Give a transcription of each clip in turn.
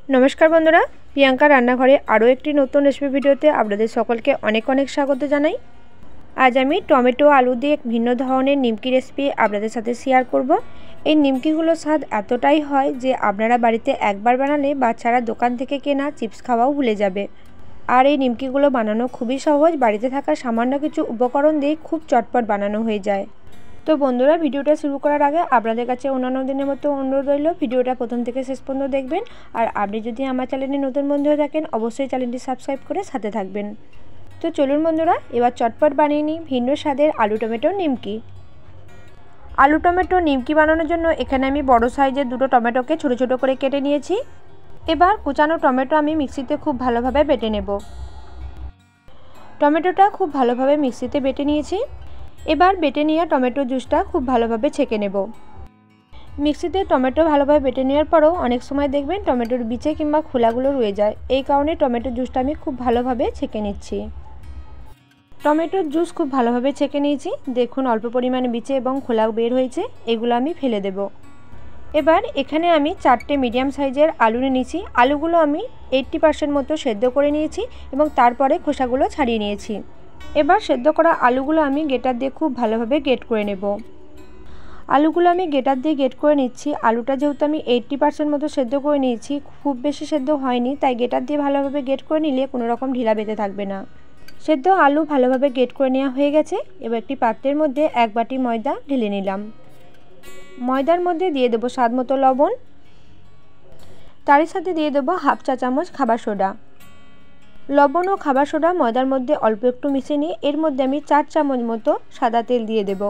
नमस्कार बंधुरा प्रियंका रान्नाघरे आरो एकटी नतून रेसिपि भिडियोते आपनादेर सकलके अनेक अनेक स्वागत जानाई। आज आमी टमेटो आलू दिए एक भिन्न धरनेर निमकी रेसिपि आपनादेर साथे शेयार करब। এই নিমকিগুলোর স্বাদ এতটাই হয় যে আপনারা বাড়িতে একবার বানালে বাচ্চারা দোকান থেকে কেনা চিপস খাওয়াও ভুলে যাবে। আর এই নিমকিগুলো বানানো খুবই সহজ, বাড়িতে থাকা সামান্য কিছু উপকরণ দিয়ে খুব চটপট বানানো হয়ে যায়। তো বন্ধুরা, ভিডিওটা শুরু করার আগে আপনাদের কাছে অন্যান্য দিনের মতো অনুরোধ রইল, ভিডিওটা প্রথম থেকে শেষ পর্যন্ত দেখবেন। আর আপনি যদি আমার চ্যানেলে নতুন বন্ধু হয়ে থাকেন অবশ্যই চ্যানেলটি সাবস্ক্রাইব করে সাথে থাকবেন। তো চলুন বন্ধুরা, এবার চটপট বানিয়ে নিই ভিন্ন স্বাদের আলু টমেটো নিমকি। आलू टमेटो निमकी बानानोर जोन्नो एखाने आमी बड़ो साइजेर दुटो टमेटोके छोटो छोटो करे केटे नियेछि। एबार कुचानो टमेटो आमी मिक्सिते खूब भालोभाबे बेटे नेब। टमेटोटा खूब भालोभाबे मिक्सिते बेटे नियेछि। एबार बेटे नेওয়া टमेटो जुसटा खूब भालोभाबे छेके नेब। मिक्सिते टमेटो भालोभाबे बेटे नेওয়ার পরও अनेक समय देखबेन टमेटोर बीचे किंबा खोलागुलो रये যায়। এই কারণে टमेटो जुसटा आमी खूब भालोभाबे छेके निচ্ছি। टमेटोर जुस खूब भालोभाबे छेके निয়েছি। देखुन अल्प परिमाणे बीचे एबं खोला बेर हয়েছে, एगुलो आमी फेले देब। एबार एखाने आमी 4टे मिडियाम साइजेर आलू निয়েছি। आलूगुलो आमी 80% मतो सेদ্ধ करे निয়েছি এবং তারপরে খোসাগুলো ছাড়িয়ে নিয়েছি। এবার সেদ্ধ করা আলুগুলো আমি গ্রেটার দিয়ে খুব ভালোভাবে গ্রেট করে নেব। আলুগুলো আমি গ্রেটার দিয়ে গ্রেট করে নিচ্ছি। আলুটা যেহেতু আমি 80% মতো সেদ্ধ করে নিয়েছি, খুব বেশি সেদ্ধ হয়নি, তাই গ্রেটার দিয়ে ভালোভাবে গ্রেট করে নিলে কোনো রকম ঢিলা বেঁধে থাকবে না। সেদ্ধ আলু ভালোভাবে গ্রেট করে নেওয়া হয়ে গেছে। এবার একটি পাত্রের মধ্যে 1 বাটি ময়দা ঢেলে নিলাম। ময়দার মধ্যে দিয়ে দেব স্বাদ মতো লবণ, তার সাথে দিয়ে দেব হাফ চা চামচ খাবার সোডা। লবণ ও খাবার সোডা ময়দার মধ্যে অল্প একটু মিশিয়ে নিয়ে এর মধ্যে আমি 4 চামচ মতো সাদা তেল দিয়ে দেব।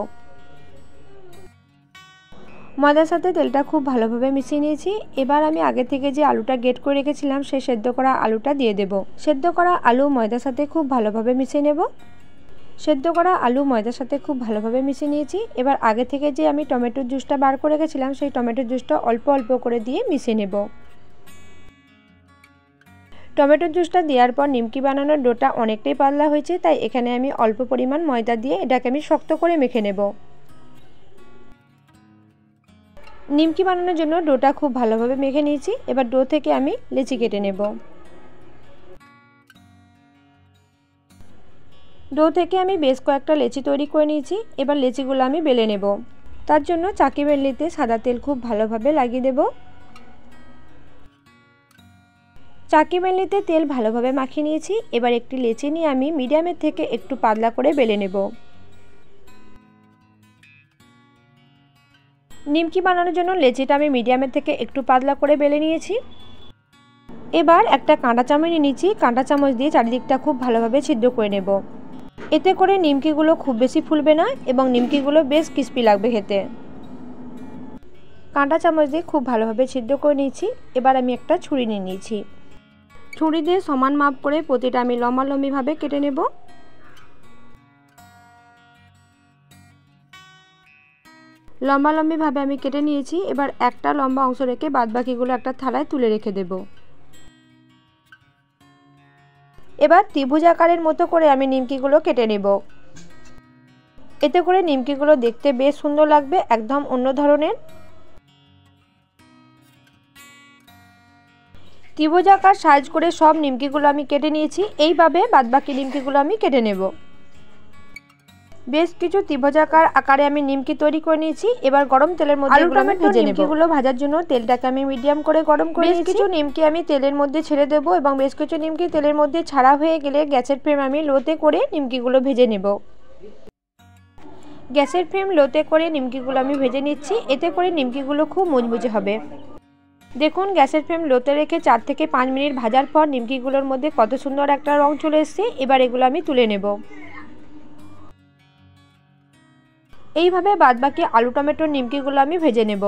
ময়দার সাথে তেলটা খুব ভালোভাবে মিশিয়ে নিয়েছি। এবার আমি আগে থেকে যে আলুটা গ্রেট করে রেখেছিলাম সেই সেদ্ধ করা আলুটা দিয়ে দেব। সেদ্ধ করা আলু ময়দার সাথে খুব ভালোভাবে মিশিয়ে নেব। সেদ্ধ করা আলু ময়দার সাথে খুব ভালোভাবে মিশিয়ে নিয়েছি। এবার আগে থেকে যে আমি টমেটোর জুসটা বার করে রেখেছিলাম সেই টমেটোর জুসটা অল্প অল্প করে দিয়ে মিশিয়ে নেব। টমেটোর জুসটা দেওয়ার পর নিমকি বানানোর ডোটা অনেকটাই পাতলা হয়েছে, তাই এখানে আমি অল্প পরিমাণ ময়দা দিয়ে এটাকে আমি শক্ত করে মেখে নেব। নিমকি বানানোর জন্য ডোটা খুব ভালোভাবে মেখে নিয়েছি। এবার ডো থেকে আমি লেচি কেটে নেব। ডো থেকে আমি বেশ কয়েকটা লেচি তৈরি করে নিয়েছি। এবার লেচিগুলো আমি বেলে নেব। তার জন্য চাকি বেলনিতে সাদা তেল খুব ভালোভাবে লাগিয়ে দেব। চাকি বেলনিতে তেল ভালোভাবে মাখিয়ে নিয়েছি। এবার একটি লেচি নিয়ে আমি মিডিয়ামের থেকে একটু পাতলা করে বেলে নেব। নিমকি বানানোর জন্য লেচিটা আমি মিডিয়ামের থেকে একটু পাতলা করে বেলে নিয়েছি। এবার একটা কাঁটা চামচ নিয়েছি। কাঁটা চামচ দিয়ে চারিদিকটা খুব ভালোভাবে ছিদ্র করে নেব। এতে করে নিমকিগুলো খুব বেশি ফুলবে না এবং নিমকিগুলো বেশ ক্রিস্পি লাগবে খেতে। কাঁটা চামচ দিয়ে খুব ভালোভাবে ছিদ্র করে নিয়েছি। এবার আমি একটা ছুরি নিয়ে নিয়েছি। ছুরি দিয়ে সমান মাপ করে প্রতিটা আমি লম্বালম্বিভাবে কেটে নেব। লম্বালম্বিভাবে আমি কেটে নিয়েছি। এবার একটা লম্বা অংশ রেখে বাদবাকিগুলো একটা থালায় তুলে রেখে দেব। এবার ত্রিভুজ আকারের মতো করে আমি নিমকিগুলো কেটে নেব। এতে করে নিমকিগুলো দেখতে বেশ সুন্দর লাগবে, একদম অন্য ধরনের। ত্রিভুজ আকার সাইজ করে সব নিমকিগুলো আমি কেটে নিয়েছি। এইভাবে বাদবাকি নিমকিগুলো আমি কেটে নেব। বেশ কিছু ত্রিভুজাকার আকারে আমি নিমকি তৈরি করে নিয়েছি। এবার গরম তেলের মধ্যে এগুলো আমি ভেজে নেব। নিমকিগুলো ভাজার জন্য তেলটাকে আমি মিডিয়াম করে গরম করে নিয়েছি। বেশ কিছু নিমকি আমি তেলের মধ্যে ছেড়ে দেব এবং বেশ কিছু নিমকি তেলের মধ্যে ছাড়া হয়ে গেলে গ্যাসের ফ্লেম আমি লোতে করে নিমকিগুলো ভেজে নেব। গ্যাসের ফ্লেম লোতে করে নিমকিগুলো আমি ভেজে নিচ্ছি। এতে করে নিমকিগুলো খুব মুচমুচে হবে। দেখুন, গ্যাসের ফ্লেম লোতে রেখে 4 থেকে 5 মিনিট ভাজার পর নিমকিগুলোর মধ্যে কত সুন্দর একটা রং চলে এসেছে। এবার এগুলো আমি তুলে নেব। এইভাবে বাদবাকি আলু টমেটোর নিমকিগুলো আমি ভেজে নেব।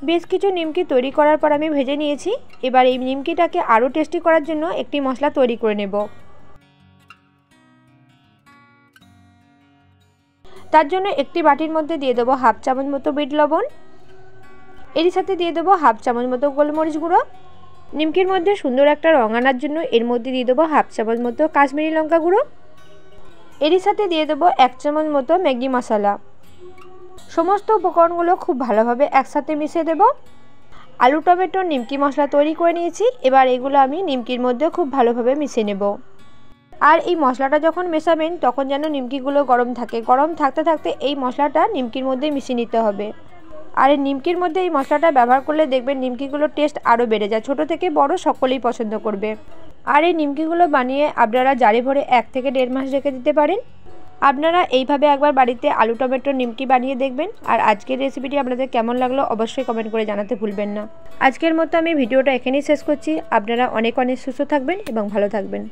বেশ কিছু নিমকি তৈরি করার পর আমি ভেজে নিয়েছি। এবার এই নিমকিটাকে আরও টেস্টি করার জন্য একটি মশলা তৈরি করে নেব। তার জন্য একটি বাটির মধ্যে দিয়ে দেবো হাফ চামচ মতো বিট লবণ। এর সাথে দিয়ে দেবো হাফ চামচ মতো গোলমরিচ গুঁড়ো। নিমকির মধ্যে সুন্দর একটা রং আনার জন্য এর মধ্যে দিয়ে দেবো হাফ চামচ মতো কাশ্মীরি লঙ্কা গুঁড়ো। এর সাথে দিয়ে দেবো 1 চামচ মতো ম্যাগি মশলা। সমস্ত উপকরণগুলো খুব ভালোভাবে একসাথে মিশিয়ে দেব। আলু টমেটো নিমকি মশলা তৈরি করে নিয়েছি। এবার এগুলো আমি নিমকির মধ্যে খুব ভালোভাবে মিশিয়ে নেব। আর এই মশলাটা যখন মেশাবেন তখন যেন নিমকিগুলো গরম থাকে, গরম থাকতে থাকতে এই মশলাটা নিমকির মধ্যে মিশিয়ে নিতে হবে। আর এই নিমকির মধ্যে এই মশলাটা ব্যবহার করলে দেখবেন নিমকিগুলোর টেস্ট আরও বেড়ে যায়, ছোট থেকে বড় সকলেই পছন্দ করবে। আর এই নিমকিগুলো বানিয়ে আপনারা জারে ভরে 1 থেকে 1.5 মাস রেখে দিতে পারেন। আপনারা এইভাবে একবার বাড়িতে আলু টমেটো নিমকি বানিয়ে দেখবেন। আর আজকের রেসিপিটি আপনাদের কেমন লাগলো অবশ্যই কমেন্ট করে জানাতে ভুলবেন না। আজকের মতো আমি ভিডিওটা এখানেই শেষ করছি। আপনারা অনেক অনেক সুস্থ থাকবেন এবং ভালো থাকবেন।